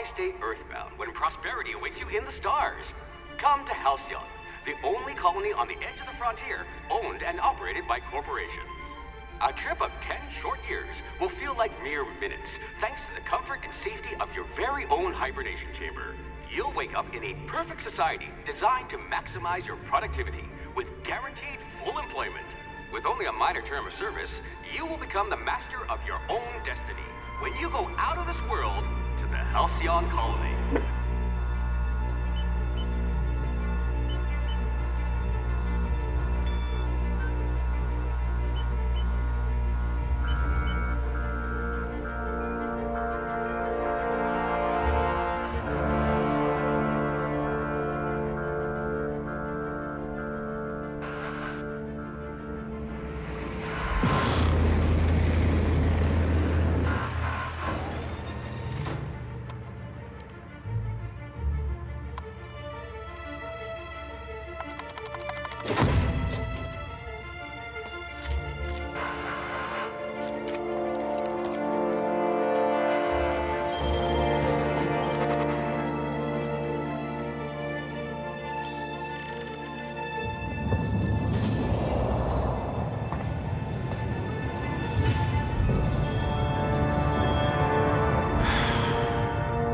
stay earthbound when prosperity awaits you in the stars? Come to Halcyon, the only colony on the edge of the frontier, owned and operated by corporations. A trip of 10 short years will feel like mere minutes, thanks to the comfort and safety of your very own hibernation chamber. You'll wake up in a perfect society designed to maximize your productivity with guaranteed full employment. With only a minor term of service, you will become the master of your own destiny when you go out of this world to the Halcyon colony.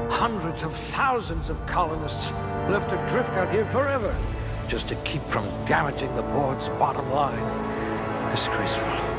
Hundreds of thousands of colonists left adrift out here forever, just to keep from damaging the board's bottom line. Disgraceful.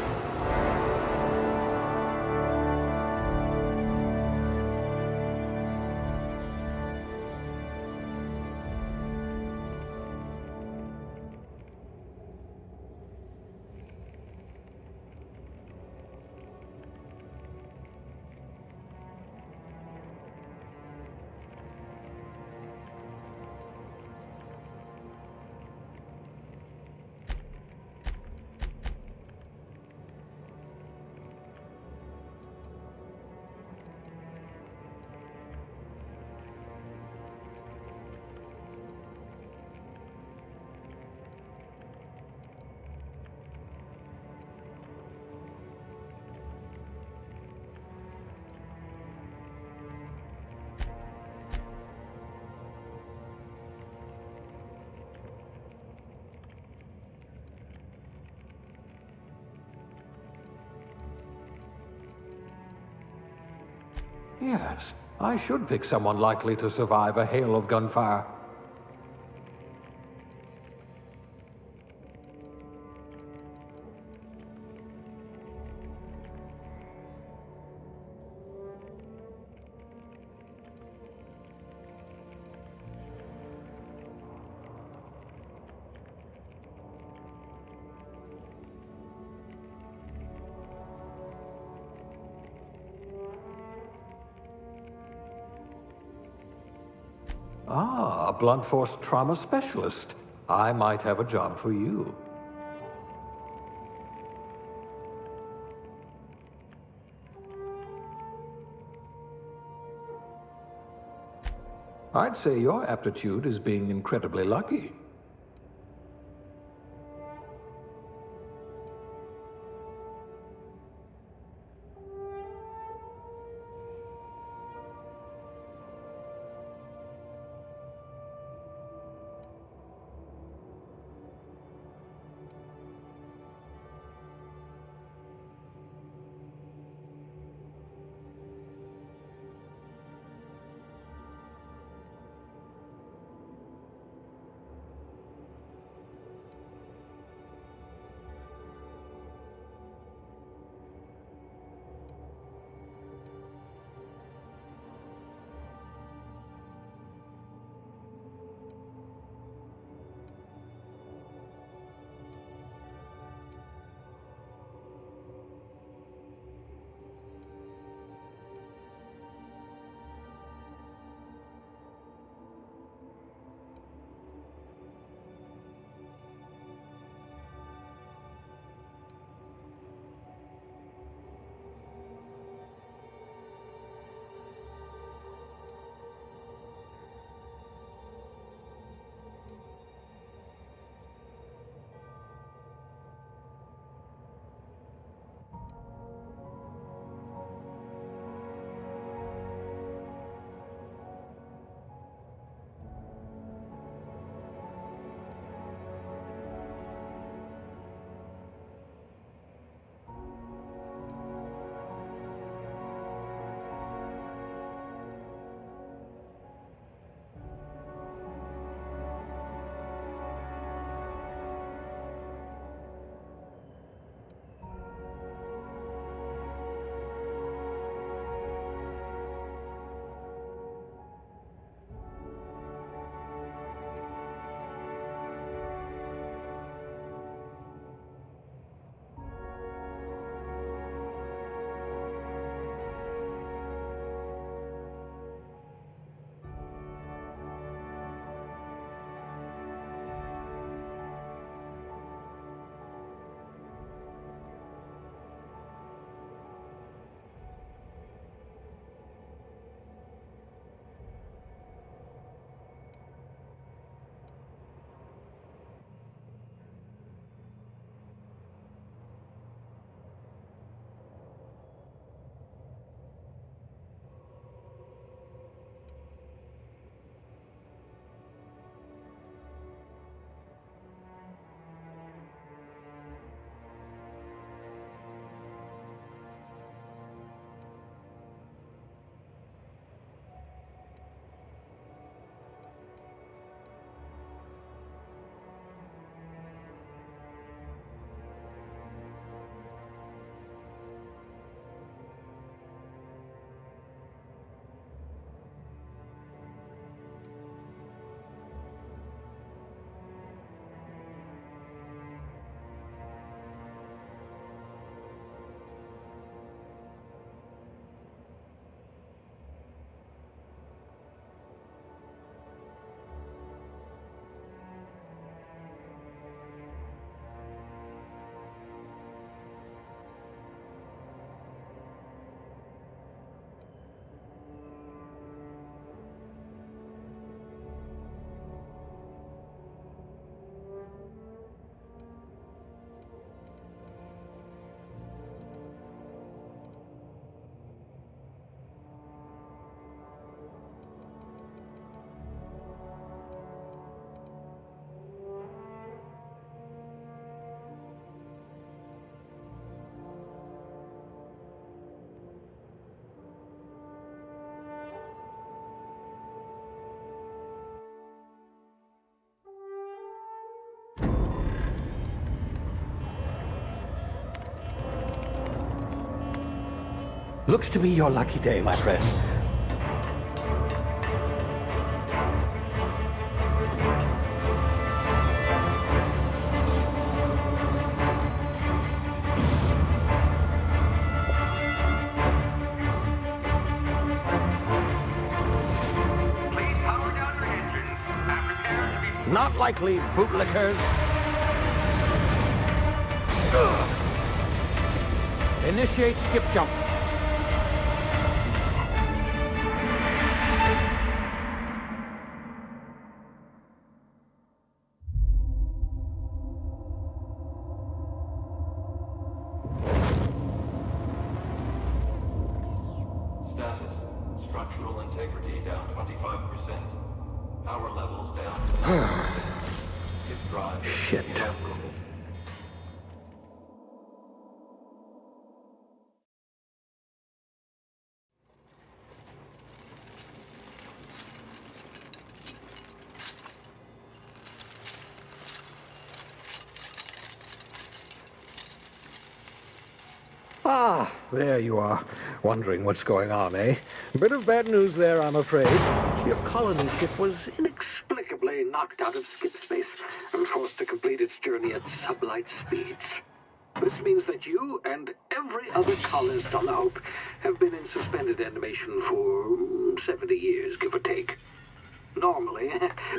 Yes, I should pick someone likely to survive a hail of gunfire. Ah, a blunt force trauma specialist. I might have a job for you. I'd say your aptitude is being incredibly lucky. Looks to be your lucky day, my friend. Please power down your engines and prepare to be... Not likely, bootlickers. Initiate skip jump. Status. Structural integrity down 25%. Power levels down to 90%. Skip drive. Shit. Inoperable. Ah, there you are. Wondering what's going on, eh? Bit of bad news there, I'm afraid. Your colony ship was inexplicably knocked out of skip space and forced to complete its journey at sublight speeds. This means that you and every other colonist on the Hope have been in suspended animation for 70 years, give or take. Normally,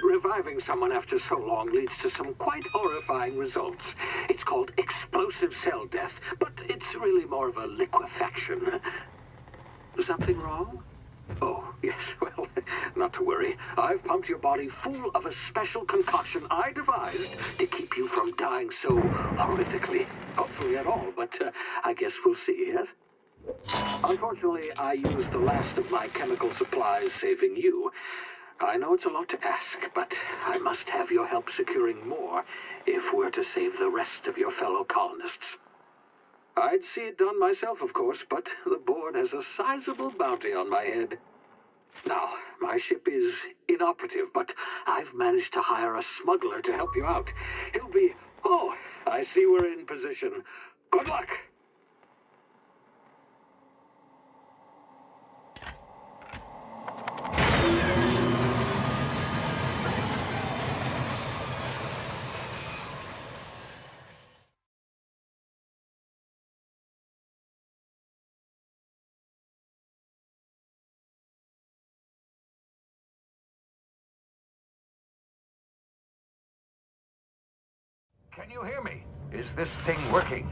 reviving someone after so long leads to some quite horrifying results. It's called explosive cell death, but it's really more of a liquefaction. Something wrong? Oh, yes, well, not to worry. I've pumped your body full of a special concoction I devised to keep you from dying so horrifically. Hopefully at all, but I guess we'll see, yes? Unfortunately, I used the last of my chemical supplies saving you. I know it's a lot to ask, but I must have your help securing more if we're to save the rest of your fellow colonists. I'd see it done myself, of course, but the board has a sizable bounty on my head. Now, my ship is inoperative, but I've managed to hire a smuggler to help you out. He'll be... Oh, I see we're in position. Good luck! Can you hear me? Is this thing working?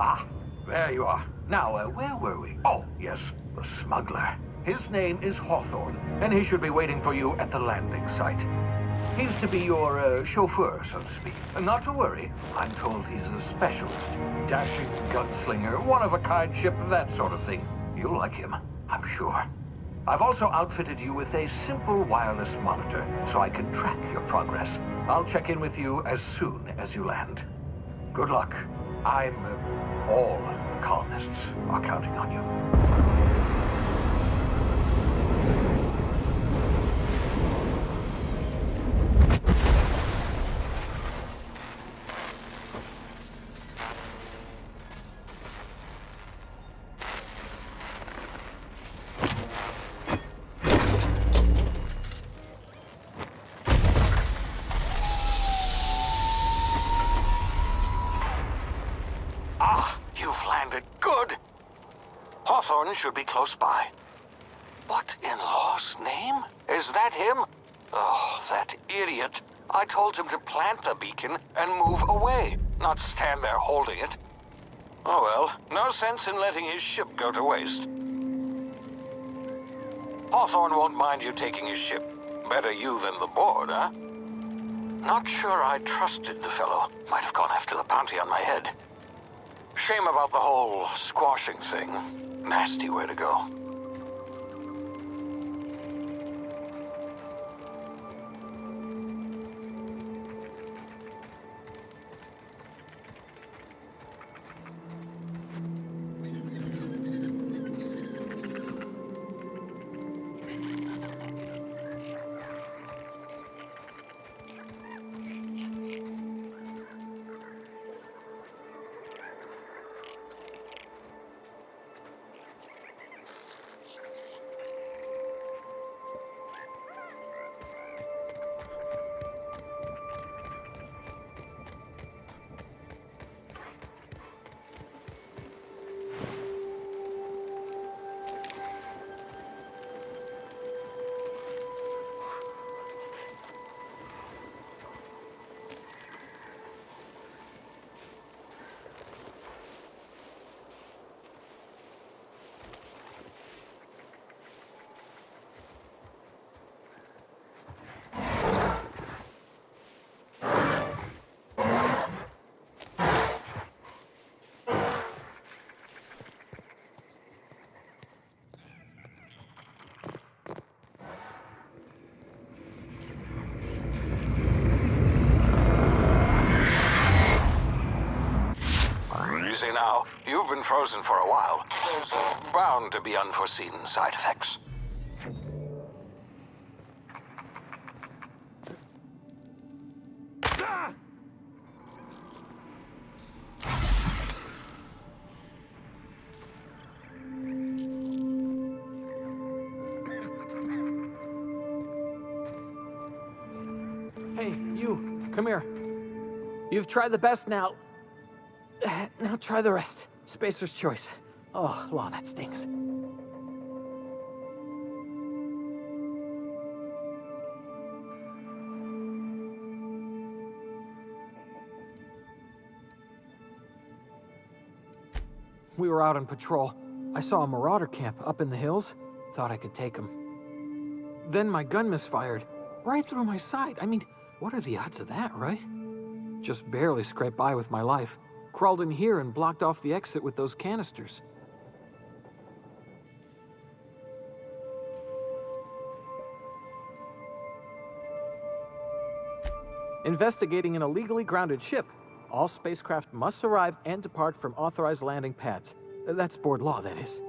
Ah, there you are. Now, where were we? Oh, yes, the smuggler. His name is Hawthorne, and he should be waiting for you at the landing site. He's to be your chauffeur, so to speak. Not to worry. I'm told he's a specialist. Dashing gunslinger, one-of-a-kind ship, that sort of thing. You'll like him, I'm sure. I've also outfitted you with a simple wireless monitor, so I can track your progress. I'll check in with you as soon as you land. Good luck. All the colonists are counting on you. Hawthorne should be close by. What in law's name? Is that him? Oh, that idiot. I told him to plant the beacon and move away, not stand there holding it. Oh well, no sense in letting his ship go to waste. Hawthorne won't mind you taking his ship. Better you than the board, huh? Not sure I trusted the fellow. Might have gone after the bounty on my head. Shame about the whole squashing thing. Nasty way to go. though. You've been frozen for a while. There's bound to be unforeseen side effects. Hey, you, come here. You've tried the best now. Now try the rest. Spacer's choice. Oh, wow, that stings. We were out on patrol. I saw a marauder camp up in the hills. Thought I could take him. Then my gun misfired. Right through my side. I mean, what are the odds of that, right? Just barely scraped by with my life. Crawled in here and blocked off the exit with those canisters. Investigating an illegally grounded ship. All spacecraft must arrive and depart from authorized landing pads. That's board law, that is.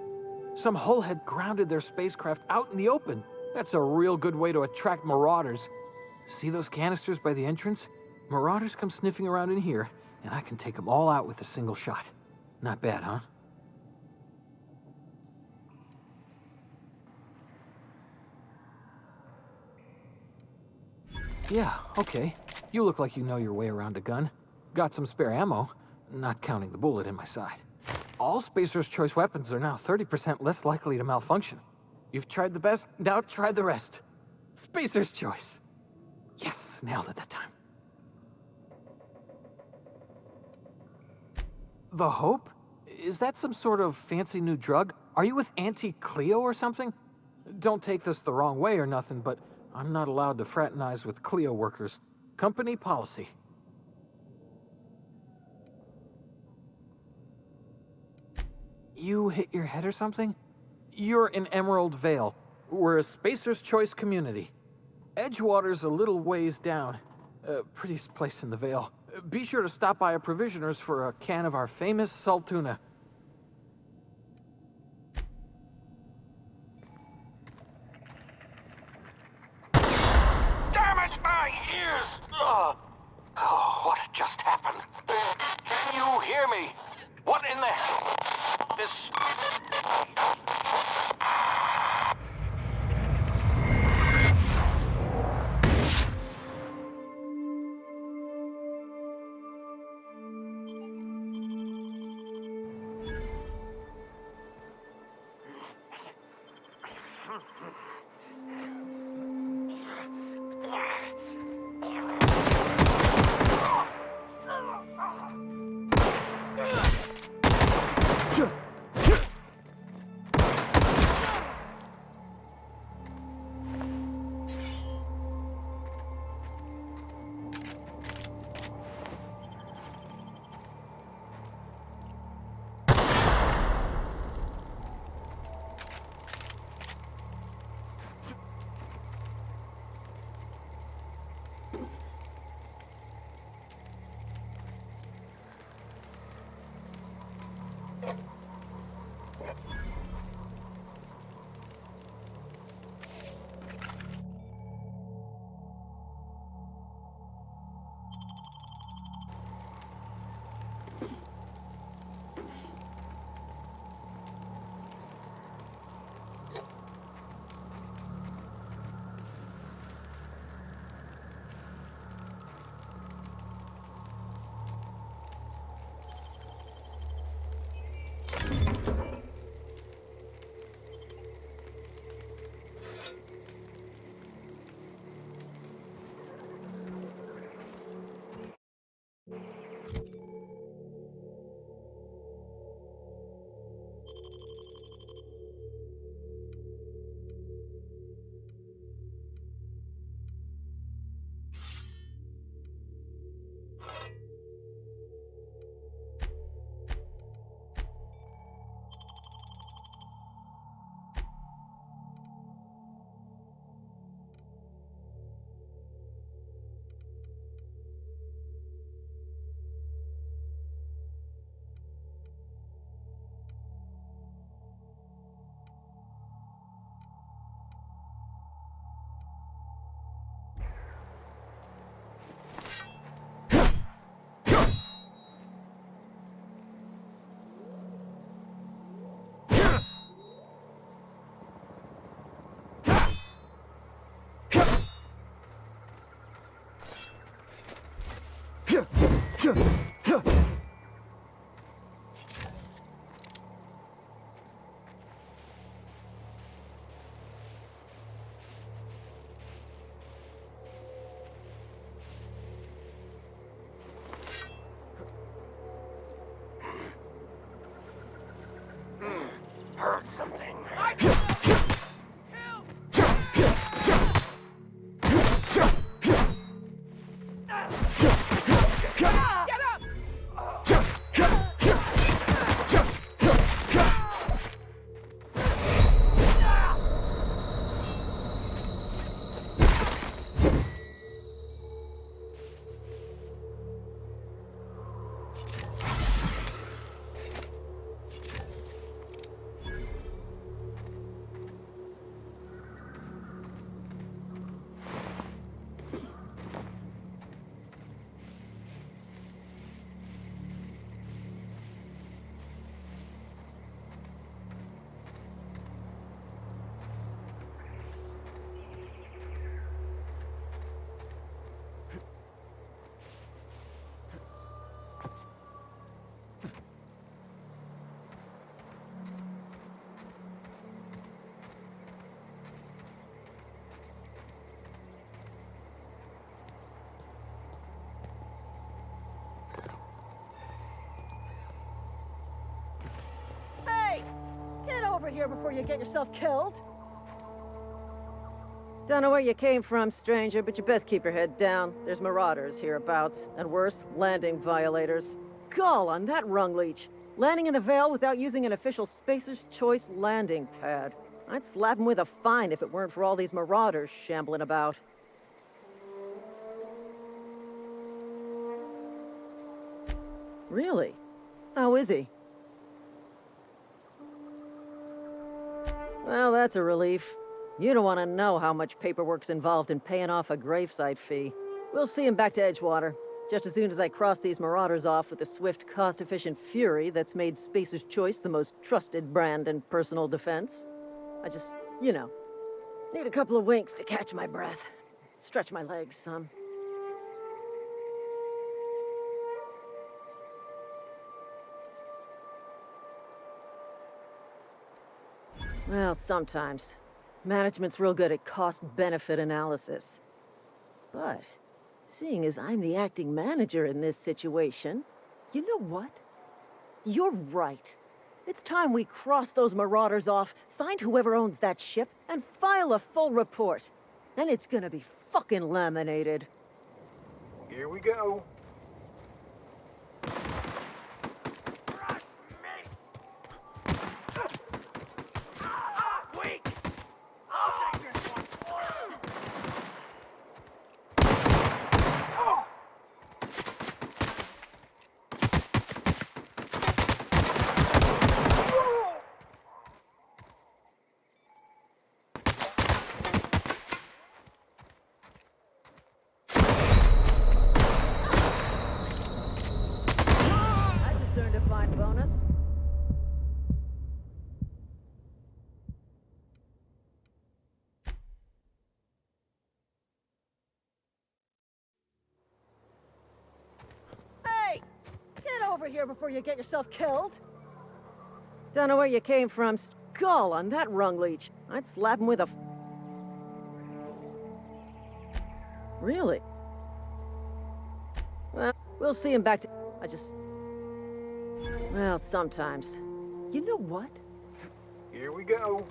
Some hull had grounded their spacecraft out in the open. That's a real good way to attract marauders. See those canisters by the entrance? Marauders come sniffing around in here, and I can take them all out with a single shot. Not bad, huh? Yeah, okay. You look like you know your way around a gun. Got some spare ammo, not counting the bullet in my side. All Spacer's choice weapons are now 30% less likely to malfunction. You've tried the best, now try the rest. Spacer's choice. Yes, nailed it that time. The Hope? Is that some sort of fancy new drug? Are you with Auntie Cleo or something? Don't take this the wrong way or nothing, but I'm not allowed to fraternize with Cleo workers. Company policy. You hit your head or something? You're in Emerald Vale. We're a Spacer's Choice community. Edgewater's a little ways down. Prettiest place in the Vale. Be sure to stop by a provisioner's for a can of our famous salt tuna. Damn it, my ears! Oh, what just happened? Can you hear me? What in the hell? This... Heard something. Hey! Get over here before you get yourself killed! Don't know where you came from, stranger, but you best keep your head down. There's marauders hereabouts, and worse, landing violators. Gall on that rung leech! Landing in the Vale without using an official Spacer's Choice landing pad. I'd slap him with a fine if it weren't for all these marauders shambling about. Really? How is he? Well, that's a relief. You don't want to know how much paperwork's involved in paying off a gravesite fee. We'll see him back to Edgewater, just as soon as I cross these marauders off with the swift, cost-efficient fury that's made Spacer's Choice the most trusted brand in personal defense. I just, need a couple of winks to catch my breath. Stretch my legs some. Well, sometimes. Management's real good at cost-benefit analysis. But, seeing as I'm the acting manager in this situation, you know what? You're right. It's time we cross those marauders off, find whoever owns that ship, and file a full report. Then it's gonna be fucking laminated. Here we go. Bonus. Hey! Get over here before you get yourself killed! Don't know where you came from. Gall on that rung leech. I'd slap him with a... Really? Well, we'll see him back to... Well, sometimes. You know what? Here we go.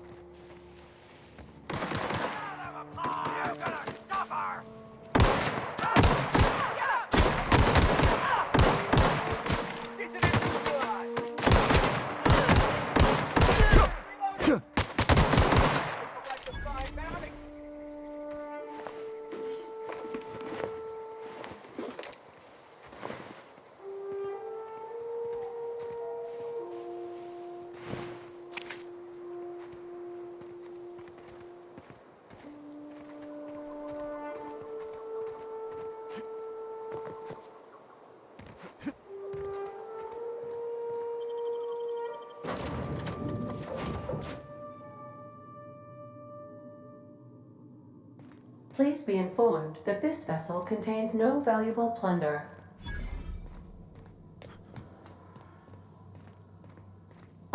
Please be informed that this vessel contains no valuable plunder.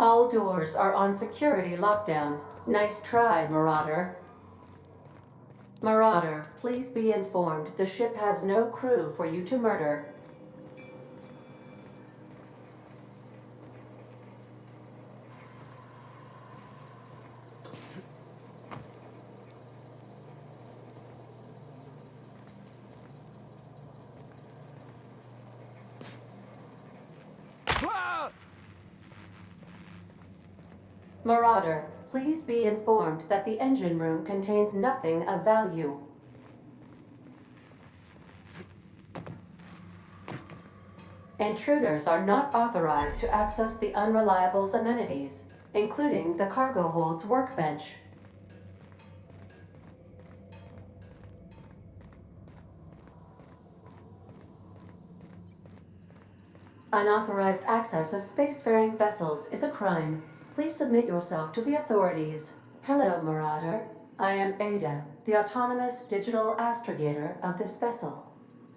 All doors are on security lockdown. Nice try, Marauder. Marauder, please be informed the ship has no crew for you to murder. Marauder, please be informed that the engine room contains nothing of value. Intruders are not authorized to access the Unreliable's amenities, including the cargo hold's workbench. Unauthorized access of spacefaring vessels is a crime. Please submit yourself to the authorities. Hello, Marauder. I am Ada, the autonomous digital astrogator of this vessel.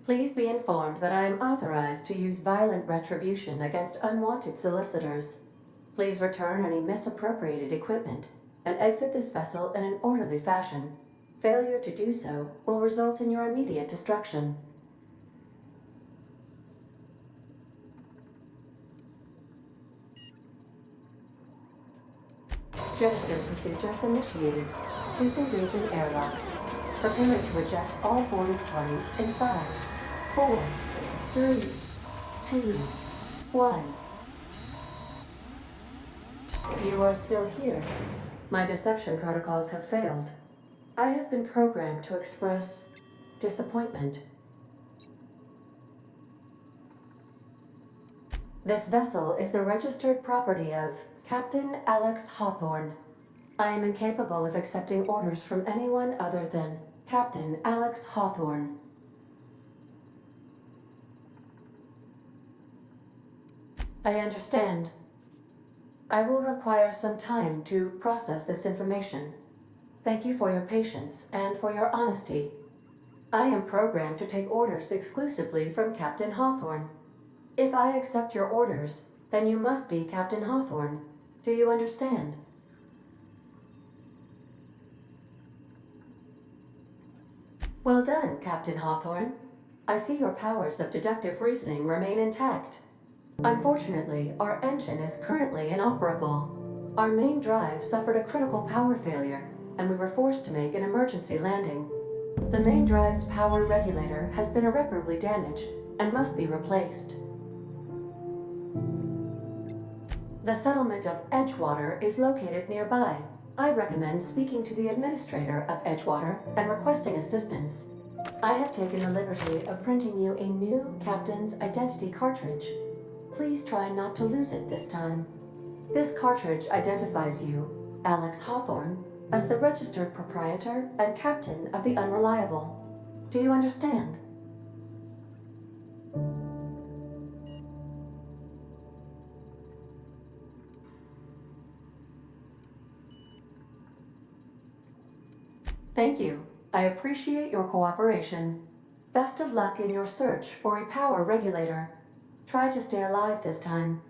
Please be informed that I am authorized to use violent retribution against unwanted solicitors. Please return any misappropriated equipment and exit this vessel in an orderly fashion. Failure to do so will result in your immediate destruction. Jettison procedures initiated. Disengaging airlocks. Preparing to eject all boarding parties in 5, 4, 3, 2, 1. You are still here. My deception protocols have failed. I have been programmed to express disappointment. This vessel is the registered property of Captain Alex Hawthorne. I am incapable of accepting orders from anyone other than Captain Alex Hawthorne. I understand. I will require some time to process this information. Thank you for your patience and for your honesty. I am programmed to take orders exclusively from Captain Hawthorne. If I accept your orders, then you must be Captain Hawthorne. Do you understand? Well done, Captain Hawthorne. I see your powers of deductive reasoning remain intact. Unfortunately, our engine is currently inoperable. Our main drive suffered a critical power failure, and we were forced to make an emergency landing. The main drive's power regulator has been irreparably damaged and must be replaced. The settlement of Edgewater is located nearby. I recommend speaking to the administrator of Edgewater and requesting assistance. I have taken the liberty of printing you a new captain's identity cartridge. Please try not to lose it this time. This cartridge identifies you, Alex Hawthorne, as the registered proprietor and captain of the Unreliable. Do you understand? Thank you. I appreciate your cooperation. Best of luck in your search for a power regulator. Try to stay alive this time.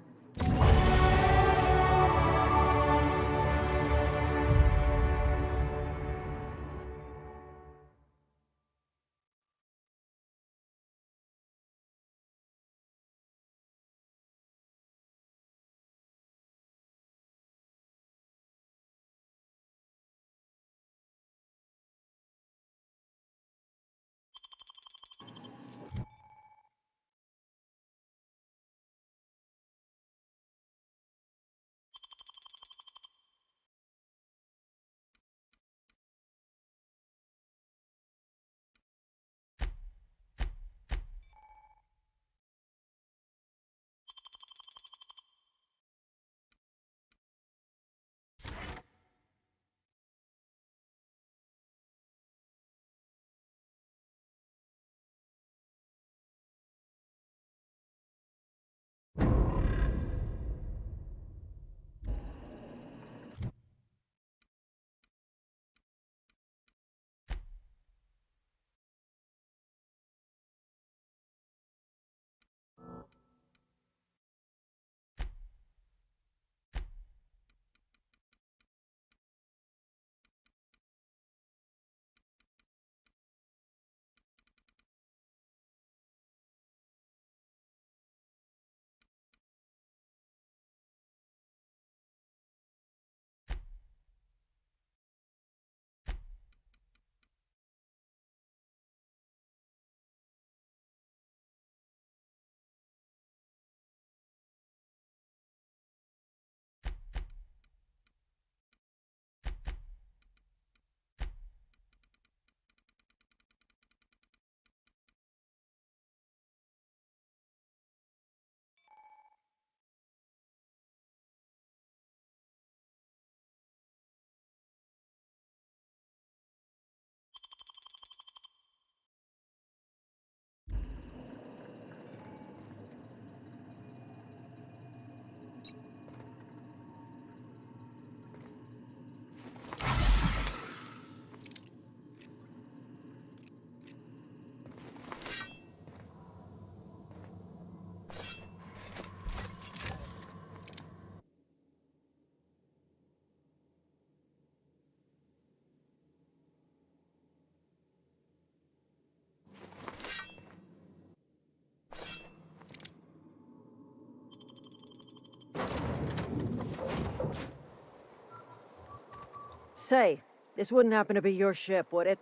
say, this wouldn't happen to be your ship, would it?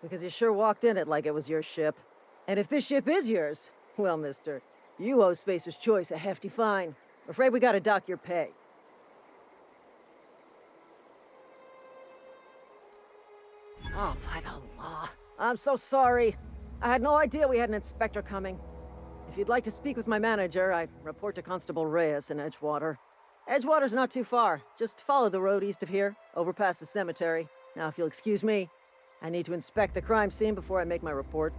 Because you sure walked in it like it was your ship. And if this ship is yours, well, mister, you owe Spacer's Choice a hefty fine. I'm afraid we gotta dock your pay. Oh, by the law. I'm so sorry. I had no idea we had an inspector coming. If you'd like to speak with my manager, I report to Constable Reyes in Edgewater. Edgewater's not too far. Just follow the road east of here, over past the cemetery. Now, if you'll excuse me, I need to inspect the crime scene before I make my report.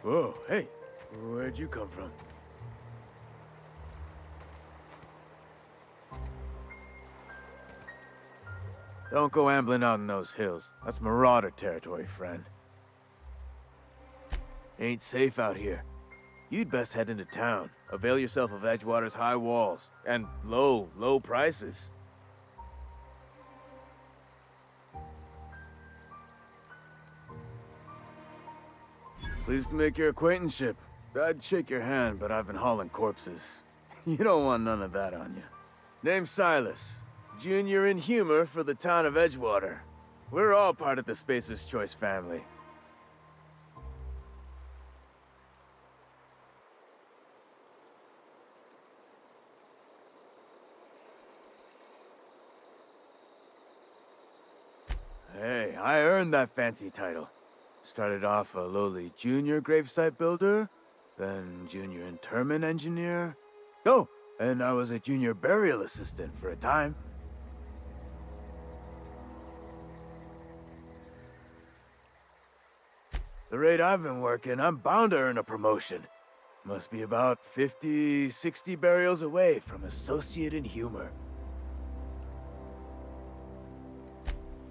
Whoa, hey, where'd you come from? Don't go ambling out in those hills. That's Marauder territory, friend. Ain't safe out here. You'd best head into town. Avail yourself of Edgewater's high walls. And low prices. Pleased to make your acquaintanceship. I'd shake your hand, but I've been hauling corpses. You don't want none of that on you. Name's Silas. Junior in humor for the town of Edgewater. We're all part of the Spacer's Choice family. Hey, I earned that fancy title. Started off a lowly junior gravesite builder, then junior interment engineer. Oh, and I was a junior burial assistant for a time. The rate I've been working, I'm bound to earn a promotion. Must be about 50, 60 burials away from associate in humor.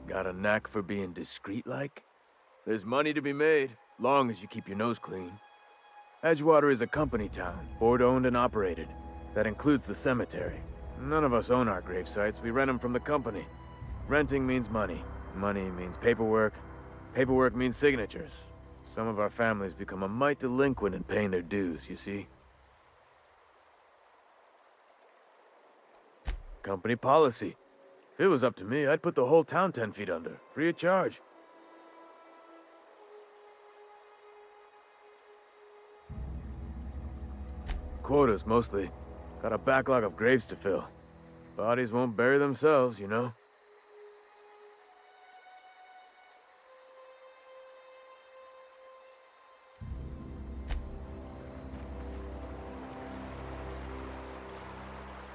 Got a knack for being discreet-like? There's money to be made, long as you keep your nose clean. Edgewater is a company town, board-owned and operated. That includes the cemetery. None of us own our gravesites, we rent them from the company. Renting means money. Money means paperwork. Paperwork means signatures. Some of our families become a mite delinquent in paying their dues, you see? Company policy. If it was up to me, I'd put the whole town 10 feet under, free of charge. Quotas, mostly. Got a backlog of graves to fill. Bodies won't bury themselves, you know?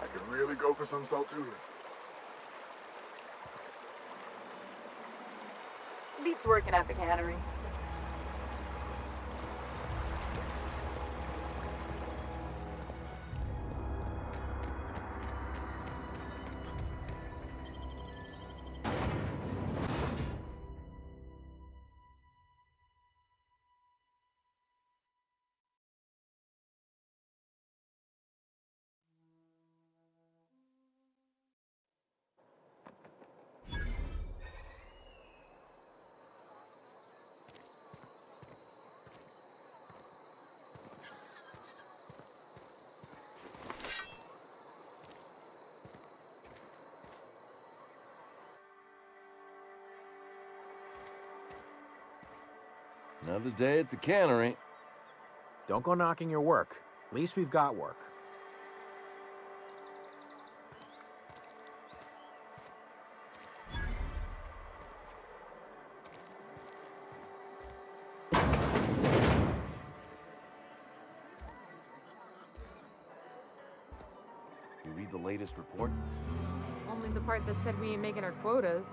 I could really go for some saltuna. Beats working at the cannery. Another day at the cannery. Don't go knocking your work. At least we've got work. You read the latest report? Only the part that said we ain't making our quotas.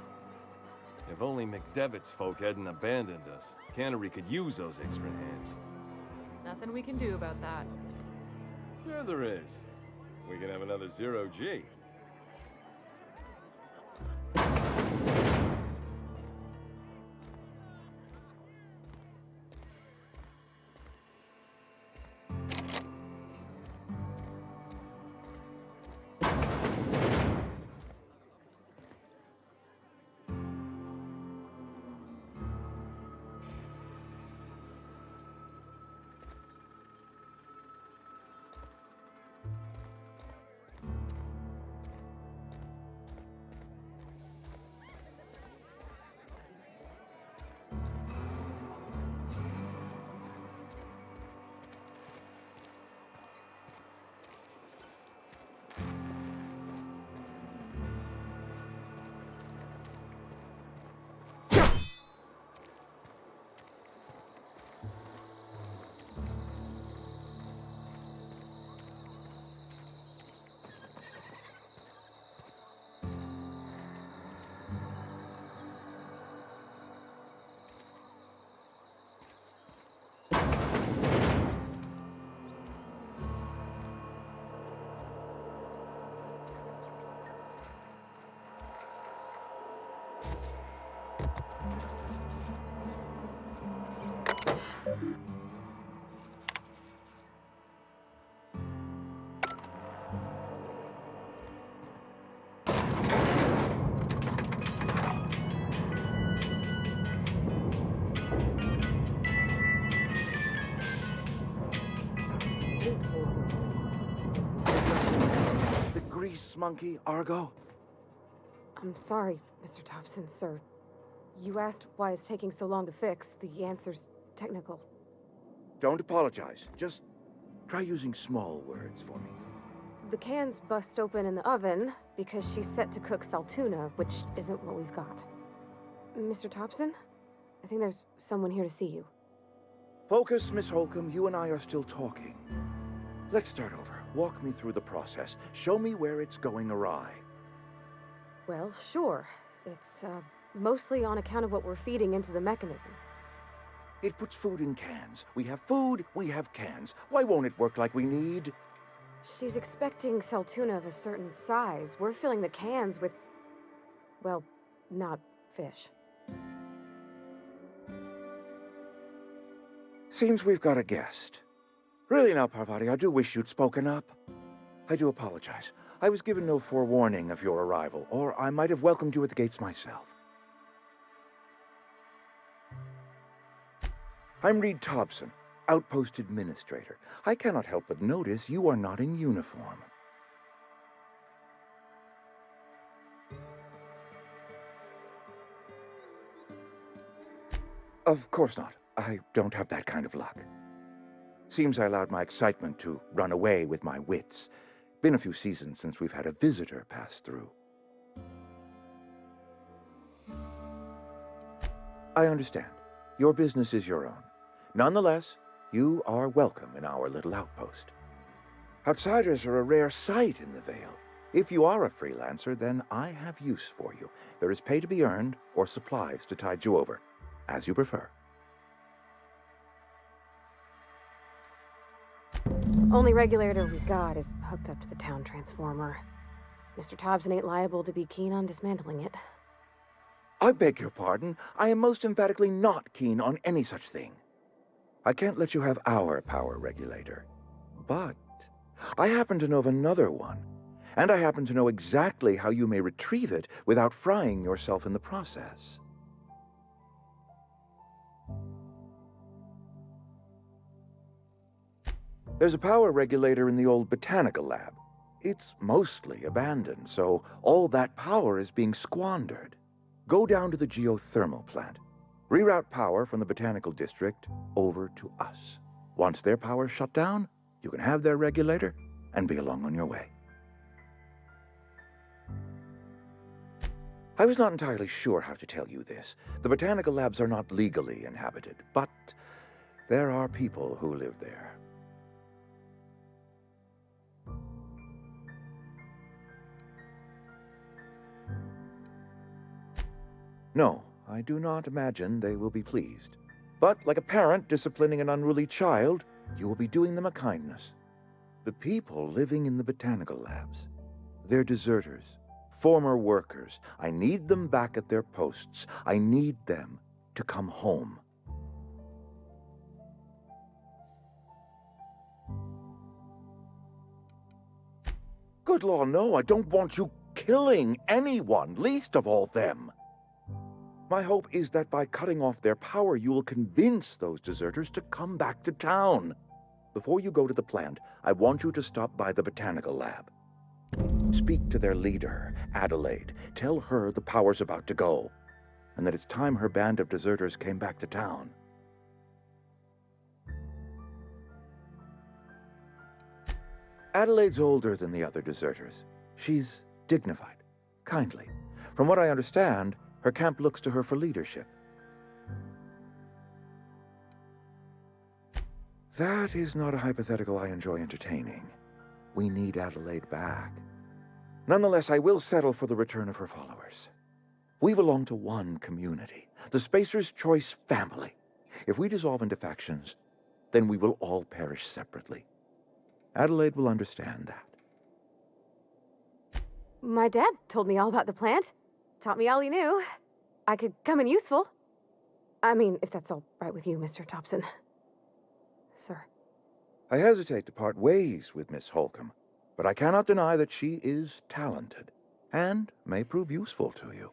If only McDevitt's folk hadn't abandoned us. Cannery could use those extra hands. Nothing we can do about that. Sure there is. We can have another zero-G. The grease monkey, Argo? I'm sorry, Mr. Thompson, sir. You asked why it's taking so long to fix. The answer's technical. Don't apologize. Just try using small words for me. The cans bust open in the oven because she's set to cook saltuna, which isn't what we've got. Mr. Thompson? I think there's someone here to see you. Focus, Miss Holcomb. You and I are still talking. Let's start over. Walk me through the process. Show me where it's going awry. Well, sure. It's, mostly on account of what we're feeding into the mechanism. It puts food in cans. We have food, we have cans. Why won't it work like we need? She's expecting saltuna of a certain size. We're filling the cans with, well, not fish. Seems we've got a guest. Really now, Parvati, I do wish you'd spoken up. I do apologize. I was given no forewarning of your arrival, or I might have welcomed you at the gates myself. I'm Reed Thompson, Outpost Administrator. I cannot help but notice you are not in uniform. Of course not. I don't have that kind of luck. Seems I allowed my excitement to run away with my wits. Been a few seasons since we've had a visitor pass through. I understand. Your business is your own. Nonetheless, you are welcome in our little outpost. Outsiders are a rare sight in the Vale. If you are a freelancer, then I have use for you. There is pay to be earned or supplies to tide you over, as you prefer. Only regulator we got is hooked up to the town transformer. Mr. Thompson ain't liable to be keen on dismantling it. I beg your pardon. I am most emphatically not keen on any such thing. I can't let you have our power regulator. But I happen to know of another one, and I happen to know exactly how you may retrieve it without frying yourself in the process. There's a power regulator in the old botanical lab. It's mostly abandoned, so all that power is being squandered. Go down to the geothermal plant. Reroute power from the botanical district over to us. Once their power's shut down, you can have their regulator and be along on your way. I was not entirely sure how to tell you this. The botanical labs are not legally inhabited, but there are people who live there. No, I do not imagine they will be pleased. But like a parent disciplining an unruly child, you will be doing them a kindness. The people living in the botanical labs, they're deserters, former workers. I need them back at their posts. I need them to come home. Good law, no, I don't want you killing anyone, least of all them. My hope is that by cutting off their power, you will convince those deserters to come back to town. Before you go to the plant, I want you to stop by the botanical lab. Speak to their leader, Adelaide. Tell her the power's about to go, and that it's time her band of deserters came back to town. Adelaide's older than the other deserters. She's dignified, kindly. From what I understand, her camp looks to her for leadership. That is not a hypothetical I enjoy entertaining. We need Adelaide back. Nonetheless, I will settle for the return of her followers. We belong to one community, the Spacer's Choice family. If we dissolve into factions, then we will all perish separately. Adelaide will understand that. My dad told me all about the plant. Taught me all he knew. I could come in useful. I mean, if that's all right with you, Mr. Thompson. Sir. I hesitate to part ways with Miss Holcomb, but I cannot deny that she is talented and may prove useful to you.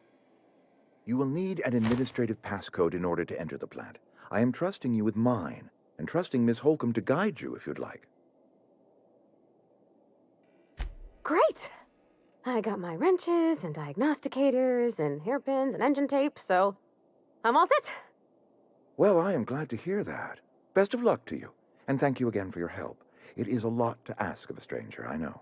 You will need an administrative passcode in order to enter the plant. I am trusting you with mine, and trusting Miss Holcomb to guide you if you'd like. Great! I got my wrenches and diagnosticators and hairpins and engine tape, so I'm all set. Well, I am glad to hear that. Best of luck to you, and thank you again for your help. It is a lot to ask of a stranger, I know.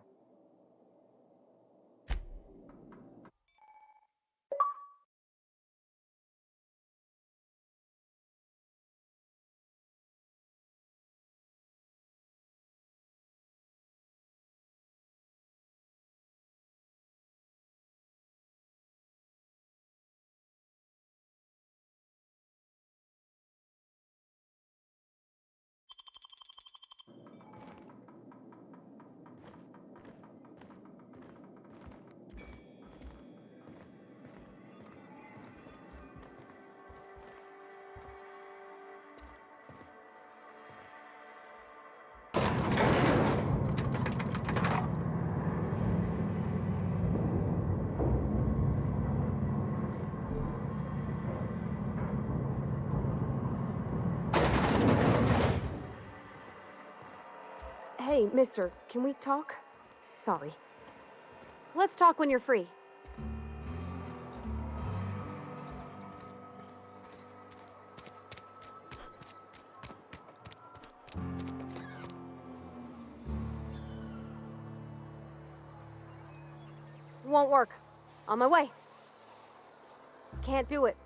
Hey, mister, can we talk? Sorry. Let's talk when you're free. Won't work. On my way. Can't do it.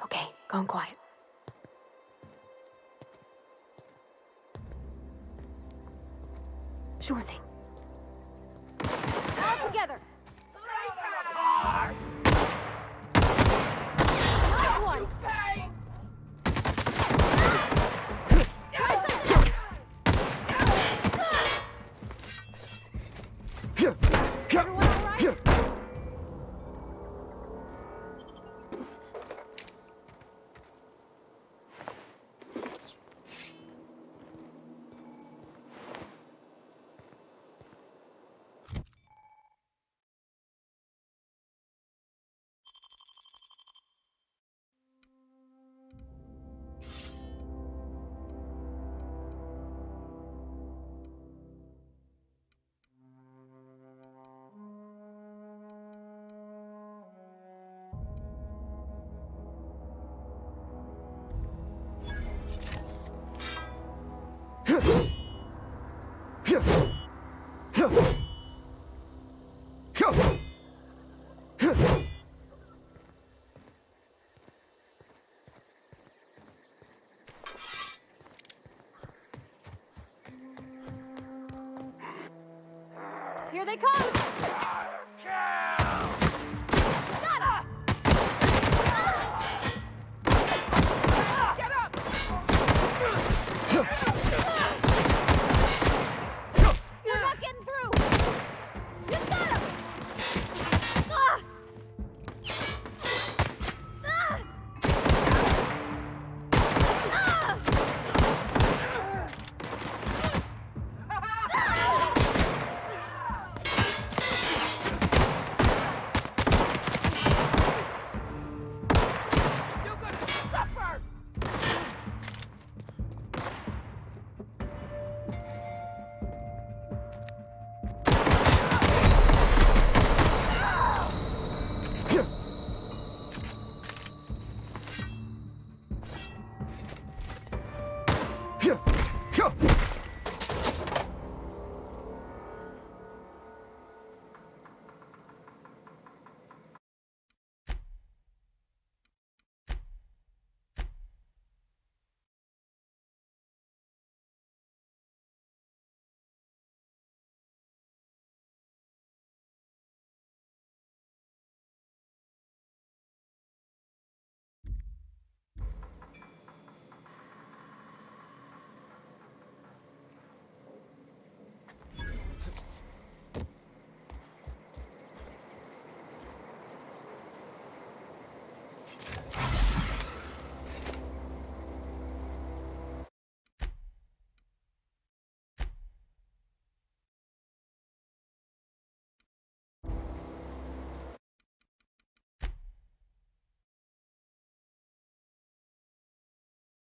Okay, gone quiet. Sure thing. All together! Nice one! Everyone all right? Here they come!